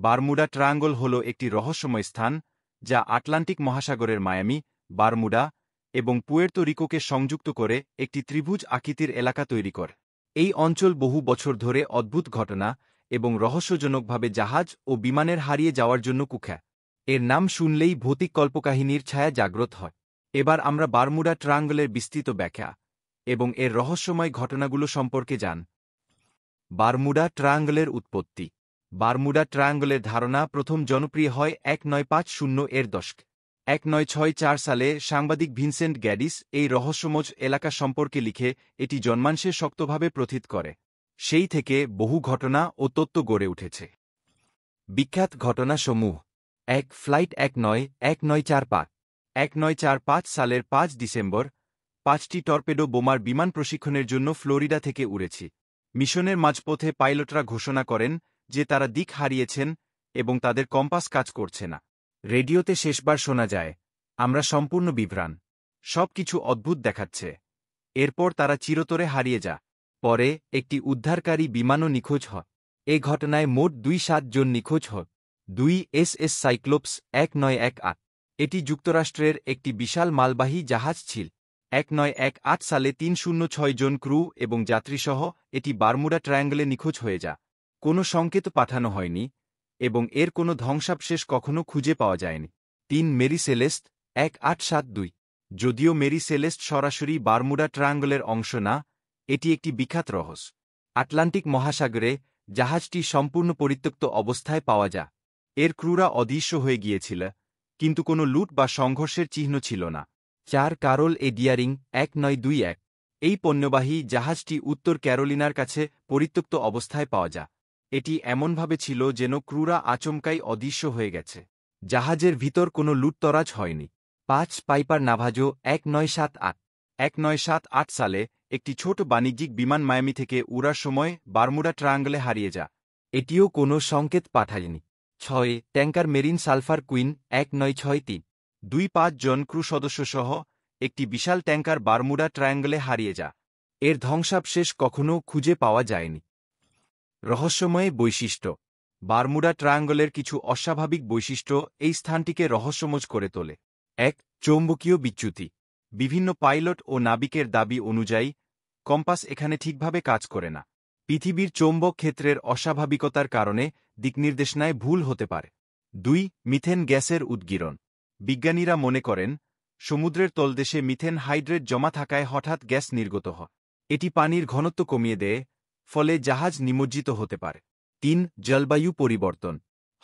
Bermuda triangle হল একটি রহস্যময় স্থান যা আটলান্টিক মহাসাগরের মায়ামি, বারমুডা এবং পুয়ের্তো রিকোকে সংযুক্ত করে একটি ত্রিভুজ আকৃতির এলাকা তৈরি করে। এই অঞ্চল বহু বছর ধরে অদ্ভুত ঘটনা এবং রহস্যজনকভাবে জাহাজ ও বিমানের হারিয়ে যাওয়ার জন্য কুখ্যাত। এর নাম শুনলেই ভৌতিক কল্পকাহিনীর ছায়া জাগ্রত হয়। এবার আমরা বারমুডা ট্রায়াঙ্গলের বিস্তৃত ব্যাখ্যা এবং এর রহস্যময় ঘটনাগুলো সম্পর্কে জান। বারমুডা ট্রায়াঙ্গলের উৎপত্তি। বারমুডা ট্রায়াঙ্গলের ধারণা প্রথম জনপ্রিয় হয় 1950 এর দশকে। 1964 সালে সাংবাদিক ভিনসেন্ট গ্যাডিস এই রহস্যময় এলাকা সম্পর্কে লিখে এটি জন্মাংশে শক্তভাবে প্রথিত করে। সেই থেকে বহু ঘটনা ও তত্ত্ব গড়ে উঠেছে। বিখ্যাত ঘটনাসমূহ: 1. ফ্লাইট 1945। 1945 সালের 5 ডিসেম্বর 5টি টর্পেডো বোমার বিমান প্রশিক্ষণের জন্য ফ্লোরিডা থেকে উড়েছে। মিশনের মাঝপথে পাইলটরা ঘোষণা করেন যে তারা দিক হারিয়েছেন এবং তাদের কম্পাস কাজ করছে না। রেডিওতে শেষবার শোনা যায়, আমরা সম্পূর্ণ বিভ্রান্ত, সবকিছু অদ্ভুত দেখাচ্ছে। এরপর তারা চিরতরে হারিয়ে যায়। পরে একটি উদ্ধারকারী বিমানও নিখোঁজ হয়। এ ঘটনায় মোট 27 জন নিখোঁজ হয়। 2. SS Cyclops 1918। এটি যুক্তরাষ্ট্রের একটি বিশাল মালবাহী জাহাজ ছিল। 1918 সালে 306 জন ক্রু এবং যাত্রীসহ এটি বারমুডা ট্রায়াঙ্গলে নিখোঁজ হয়ে যায়। কোনো সংকেত পাঠানো হয়নি এবং এর কোনো ধ্বংসাবশেষ কখনও খুঁজে পাওয়া যায়নি। 3. Mary Celeste 1872। যদিও মেরি সেলেস্ট সরাসরি বারমুডা ট্রায়াঙ্গলের অংশ না, এটি একটি বিখ্যাত রহস্য। আটলান্টিক মহাসাগরে জাহাজটি সম্পূর্ণ পরিত্যক্ত অবস্থায় পাওয়া যায়। এর ক্রুরা অদৃশ্য হয়ে গিয়েছিল, কিন্তু কোনো লুট বা সংঘর্ষের চিহ্ন ছিল না। 4. কারল এ ডিয়ারিং 1921। এই পণ্যবাহী জাহাজটি উত্তর ক্যারোলিনার কাছে পরিত্যক্ত অবস্থায় পাওয়া যায়। এটি এমনভাবে ছিল যেন ক্রুরা আচমকাই অদৃশ্য হয়ে গেছে। জাহাজের ভিতর কোনো লুটতরাজ হয়নি। 5. পাইপার নাভাজো 1978। 1978 সালে একটি ছোট বাণিজ্যিক বিমান মায়ামি থেকে উড়ার সময় বারমুডা ট্রায়াঙ্গলে হারিয়ে যায়। এটিও কোনো সংকেত পাঠায়নি। 6. Tanker marine sulphur queen 1963। 2-5 জন ক্রু সদস্যসহ একটি বিশাল ট্যাঙ্কার বারমুডা ট্রায়াঙ্গলে হারিয়ে যায়। এর ধ্বংসাবশেষ কখনও খুঁজে পাওয়া যায়নি। রহস্যময় বৈশিষ্ট্য। বারমুডা ট্রায়াঙ্গলের কিছু অস্বাভাবিক বৈশিষ্ট্য এই স্থানটিকে রহস্যময় করে তোলে। 1. চৌম্বকীয় বিচ্যুতি। বিভিন্ন পাইলট ও নাবিকের দাবি অনুযায়ী কম্পাস এখানে ঠিকভাবে কাজ করে না। পৃথিবীর চৌম্বক ক্ষেত্রের অস্বাভাবিকতার কারণে দিকনির্দেশনায় ভুল হতে পারে। 2. মিথেন গ্যাসের উদ্গীরণ। বিজ্ঞানীরা মনে করেন সমুদ্রের তলদেশে মিথেন হাইড্রেট জমা থাকায় হঠাৎ গ্যাস নির্গত হয়। এটি পানির ঘনত্ব কমিয়ে দেয়, ফলে জাহাজ নিমজ্জিত হতে পারে। 3. জলবায়ু পরিবর্তন।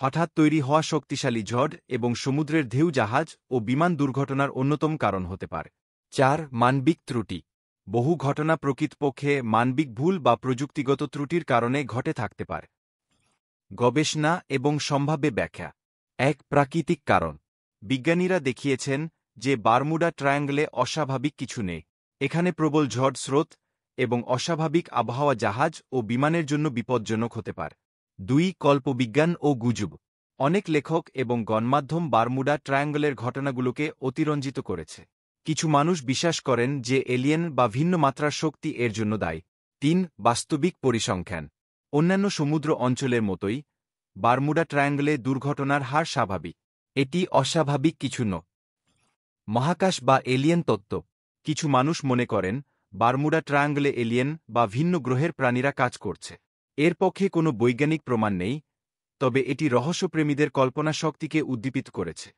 হঠাৎ তৈরি হওয়া শক্তিশালী ঝড় এবং সমুদ্রের ঢেউ জাহাজ ও বিমান দুর্ঘটনার অন্যতম কারণ হতে পারে। 4. মানবিক ত্রুটি। বহু ঘটনা প্রকৃতপক্ষে মানবিক ভুল বা প্রযুক্তিগত ত্রুটির কারণে ঘটে থাকতে পারে। গবেষণা এবং সম্ভাব্য ব্যাখ্যা। 1. প্রাকৃতিক কারণ। বিজ্ঞানীরা দেখিয়েছেন যে বারমুডা ট্রায়াঙ্গলে অস্বাভাবিক কিছু নেই। এখানে প্রবল ঝড় স্রোত এবং অস্বাভাবিক আবহাওয়া জাহাজ ও বিমানের জন্য বিপজ্জনক হতে পারে। 2. কল্পবিজ্ঞান ও গুজব। অনেক লেখক এবং গণমাধ্যম বারমুডা ট্রায়াঙ্গলের ঘটনাগুলোকে অতিরঞ্জিত করেছে। কিছু মানুষ বিশ্বাস করেন যে এলিয়েন বা ভিন্ন মাত্রার শক্তি এর জন্য দায়ী। 3. বাস্তবিক পরিসংখ্যান। অন্যান্য সমুদ্র অঞ্চলের মতোই বারমুডা ট্রায়াঙ্গলে দুর্ঘটনার হার স্বাভাবিক। এটি অস্বাভাবিক কিছু নয়। মহাকাশ বা এলিয়েন তত্ত্ব। কিছু মানুষ মনে করেন বারমুডা ট্রায়াঙ্গলে এলিয়েন বা ভিন্ন গ্রহের প্রাণীরা কাজ করছে। এর পক্ষে কোনো বৈজ্ঞানিক প্রমাণ নেই, তবে এটি রহস্যপ্রেমীদের কল্পনা শক্তিকে উদ্দীপিত করেছে।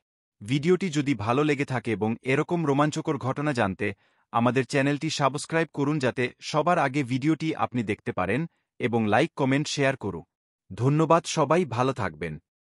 ভিডিওটি যদি ভালো লেগে থাকে এবং এরকম রোমাঞ্চকর ঘটনা জানতে আমাদের চ্যানেলটি সাবস্ক্রাইব করুন যাতে সবার আগে ভিডিওটি আপনি দেখতে পারেন এবং লাইক কমেন্ট শেয়ার করুন। ধন্যবাদ, সবাই ভালো থাকবেন।